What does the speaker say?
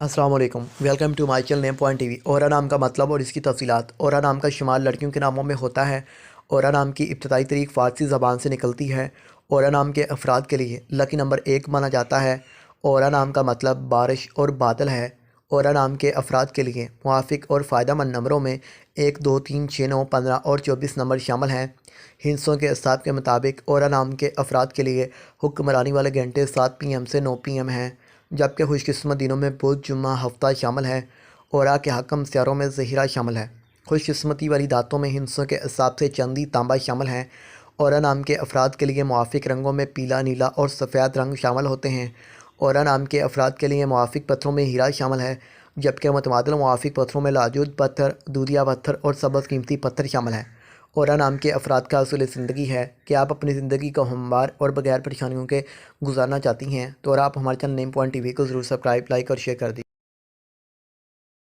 السلام علیکم، welcome to my channel name point T V. اورا نام کا مطلب اور اس کی تفصیلات۔ اورا نام کا شمار لڑکیوں کے ناموں میں ہوتا ہے۔ اورا نام کی ابتدائی تاریخ فارسی زبان سے نکلتی ہے۔ اورا نام کے افراد کے لیے لکی نمبر 1 مانا جاتا ہے۔ اورا نام کا مطلب بارش اور بادل ہے۔ اورا نام کے افراد کے لیے موافق اور فائدہ مند نمبروں میں 1 2 3 6 9 15 اور 24 نمبر شامل ہیں۔ ہندسوں کے اصحاب کے مطابق اورا نام کے افراد کے لیے حکمرانی والے گھنٹے 7 PM سے 9 PM ہیں، جبکہ خوش قسمت دنوں میں بدھ، جمعہ، ہفتہ شامل ہے۔ اورا کے حکم سیاروں میں زہرہ شامل ہے۔ خوش قسمتی والی دھاتوں میں ہندسوں کے حساب سے چاندی، تانبا شامل ہیں۔ اورا نام کے افراد کے لیے موافق رنگوں میں پیلا، نیلا اور سفید رنگ شامل ہوتے ہیں۔ اورا نام کے افراد کے لیے موافق پتھروں میں ہیرا شامل ہے، جبکہ متبادل موافق پتھروں میں لاجود پتھر، دودھیا پتھر اور سبز قیمتی پتھر شامل ہیں۔ اورا نام کے افراد کا اصول زندگی ہے کہ آپ اپنی زندگی کو ہموار اور بغیر پریشانیوں کے گزارنا چاہتی ہیں، تو آپ ہمارے چینل نیم پوائنٹ ٹی وی کو ضرور سبسکرائب، لائک اور شیئر کر دیجیے۔